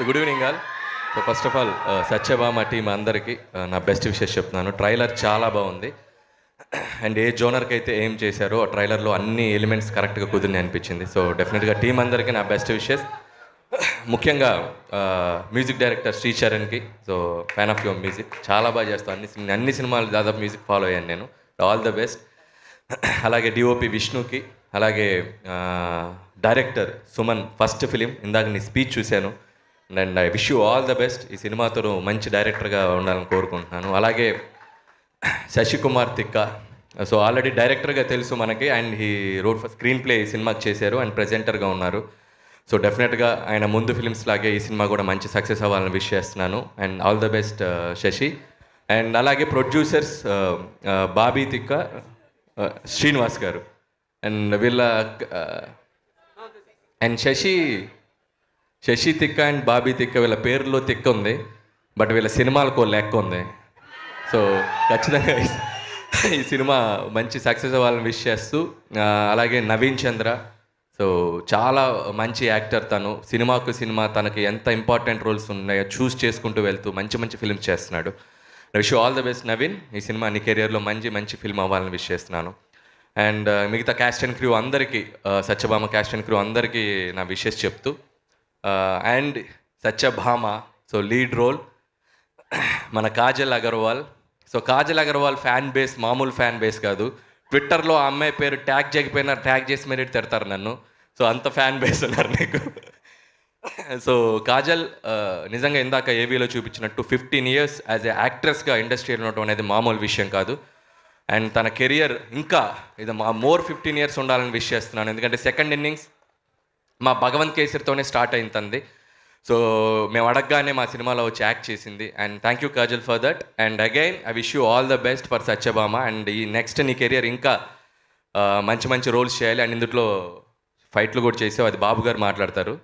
Good evening all. So first of all Satyabhama team అందరికీ నా best wishes చెప్తున్నాను. Trailer చాలా బాగుంది అండ్ ఏ జోనర్కి అయితే ఏం చేశారో ఆ ట్రైలర్లో అన్ని ఎలిమెంట్స్ కరెక్ట్గా కుదిరినాయి అనిపించింది. సో డెఫినెట్గా టీం అందరికీ నా బెస్ట్ విషెస్. ముఖ్యంగా మ్యూజిక్ డైరెక్టర్ శ్రీచరణ్కి, so fan of your music, చాలా బాగా చేస్తాను. అన్ని సినిమాలు దాదాపు మ్యూజిక్ ఫాలో అయ్యాను నేను. All the best. అలాగే డిఓపి విష్ణుకి, అలాగే డైరెక్టర్ సుమన్, ఫస్ట్ ఫిలిం ఇందాక నీ స్పీచ్ చూశాను and I wish you all the best. ఈ సినిమాతో మంచి డైరెక్టర్గా ఉండాలని కోరుకుంటున్నాను. అలాగే శశికుమార్ తిక్క, సో ఆల్రెడీ డైరెక్టర్గా తెలుసు మనకి and he wrote for screen play ఈ సినిమాకి చేశారు అండ్ ప్రెజెంటర్గా ఉన్నారు. సో డెఫినెట్గా ఆయన ముందు ఫిలిమ్స్ లాగే ఈ సినిమా కూడా మంచి సక్సెస్ అవ్వాలని విష్ చేస్తున్నాను and all the best Shashi. And అలాగే ప్రొడ్యూసర్స్ బాబీ తిక్క, శ్రీనివాస్ గారు అండ్ వీళ్ళ అండ్ శశి తిక్క అండ్ బాబీ తిక్క, వీళ్ళ పేరులో తిక్క ఉంది బట్ వీళ్ళ సినిమాలకు లెక్క ఉంది. సో ఖచ్చితంగా ఈ సినిమా మంచి సక్సెస్ అవ్వాలని విష్ చేస్తూ, అలాగే నవీన్ చంద్ర, సో చాలా మంచి యాక్టర్ తను. సినిమా తనకి ఎంత ఇంపార్టెంట్ రోల్స్ ఉన్నాయో చూస్ చేసుకుంటూ వెళ్తూ మంచి ఫిల్మ్స్ చేస్తున్నాడు. Wish all the best Naveen. ఈ సినిమా నీ కెరియర్లో మంచి ఫిల్మ్ అవ్వాలని విష్ చేస్తున్నాను. అండ్ మిగతా క్యాస్ట్ అండ్ క్రూ అందరికీ, సత్యభామ క్యాస్ట్ అండ్ క్రూ అందరికీ నా విషెస్ చెప్తూ, and Satyabhama so lead role మన Kajal Aggarwal. So Kajal Aggarwal fan base మామూలు ఫ్యాన్ బేస్ కాదు. ట్విట్టర్లో ఆ అమ్మాయి పేరు ట్యాగ్ చేయకపోయినా ట్యాగ్ చేసి మరీ తిడతారు నన్ను. సో అంత ఫ్యాన్ బేస్ ఉన్నారు నీకు. సో కాజల్ నిజంగా ఇందాక ఏవీలో చూపించినట్టు 15 years యాజ్ ఏ యాక్ట్రెస్గా ఇండస్ట్రీలో ఉండటం అనేది మామూలు విషయం కాదు. అండ్ తన కెరియర్ ఇంకా ఇది మోర్ 15 years ఉండాలని విష్ చేస్తున్నాను. ఎందుకంటే సెకండ్ ఇన్నింగ్స్ మా భగవంత్ కేసరితోనే స్టార్ట్ అయింది తంది. సో మేము అడగగానే మా సినిమాలో వచ్చి యాక్ట్ చేసింది and thank you Kajal for that. And again I wish you all the best for Satyabhama. And ఈ నెక్స్ట్ నీ కెరియర్ ఇంకా మంచి రోల్స్ చేయాలి. అండ్ ఇందులో ఫైట్లు కూడా చేసావు, అది బాబు గారు మాట్లాడతారు.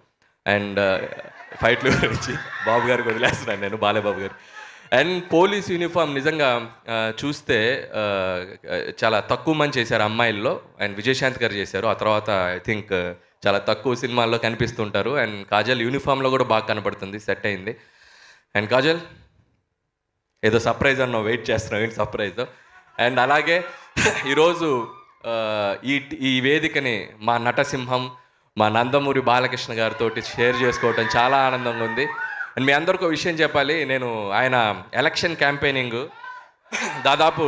అండ్ ఫైట్లు గురించి బాబు గారికి వదిలేస్తున్నాను నేను, బాలేబాబు గారు. అండ్ పోలీస్ యూనిఫామ్ నిజంగా చూస్తే చాలా తక్కువ మంది చేశారు అమ్మాయిల్లో. అండ్ విజయశాంత్ గారు చేశారు. ఆ తర్వాత ఐ థింక్ చాలా తక్కువ సినిమాల్లో కనిపిస్తుంటారు. అండ్ కాజల్ యూనిఫామ్లో కూడా బాగా కనపడుతుంది, సెట్ అయింది. అండ్ కాజల్ ఏదో సర్ప్రైజ్ అన్న వెయిట్ చేస్తున్నావు, ఏంటి సర్ప్రైజ్? అండ్ అలాగే ఈరోజు ఈ వేదికని మా నటసింహం, మా నందమూరి బాలకృష్ణ గారితో షేర్ చేసుకోవటం చాలా ఆనందంగా ఉంది. అండ్ మీ అందరికీ ఒక విషయం చెప్పాలి. నేను ఆయన ఎలక్షన్ క్యాంపెయినింగ్ దాదాపు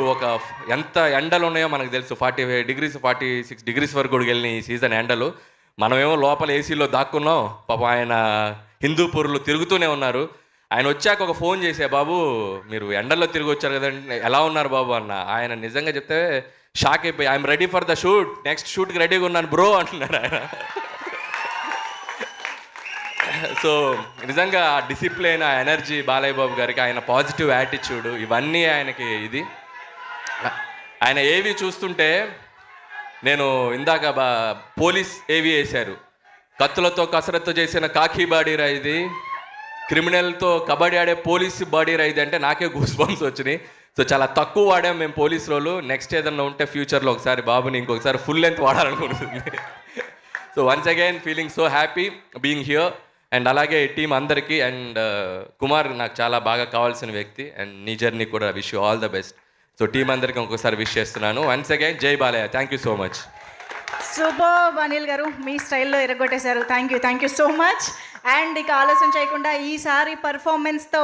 ఎంత ఎండలు ఉన్నాయో మనకు తెలుసు. 45 degrees 46 degrees వరకు కూడా వెళ్ళిన ఈ సీజన్ ఎండలు. మనమేమో లోపల ఏసీలో దాక్కున్నాం. పాపం ఆయన హిందూపూర్లో తిరుగుతూనే ఉన్నారు. ఆయన వచ్చాక ఒక ఫోన్ చేసే, బాబు మీరు ఎండల్లో తిరిగి వచ్చారు కదండి, ఎలా ఉన్నారు బాబు అన్న. ఆయన నిజంగా చెప్తే షాక్ అయిపోయి, I'm ready for the shoot, next షూట్కి రెడీగా ఉన్నాను బ్రో అంటున్నారు ఆయన. సో నిజంగా ఆ డిసిప్లిన్, ఆ ఎనర్జీ బాలయ్య బాబు గారికి, ఆయన పాజిటివ్ యాటిట్యూడ్, ఇవన్నీ ఆయనకి ఇది. ఆయన ఏవి చూస్తుంటే నేను ఇందాక పోలీస్ ఏవి వేశారు, కత్తులతో కసరత్తు చేసిన కాకి బాడీరా ఇది, క్రిమినల్తో కబడ్డీ ఆడే పోలీస్ బాడీరా ఇది అంటే నాకే గూస్ బంప్స్ వచ్చినాయి. సో చాలా తక్కువ వాడాం మేము పోలీస్ రోలు. నెక్స్ట్ ఏదన్నా ఉంటే ఫ్యూచర్లో ఒకసారి బాబుని ఇంకొకసారి ఫుల్ లెంత్ వాడాలనుకుంటుంది. So once again feeling so happy being here. And అలాగే టీం అందరికీ. అండ్ కుమార్ నాకు చాలా బాగా కావాల్సిన వ్యక్తి. అండ్ నీ జర్నీ కూడా wish you all the best. So team అందరికీ ఇంకొకసారి విష్ చేస్తున్నాను. Once again Jai Balayya. Thank you so much. Super Anil garu, మీ స్టైల్లో ఎరగొట్టేశారు. Thank you so much. And ఇక ఆలస్యం చేయకుండా ఈసారి పర్ఫార్మెన్స్తో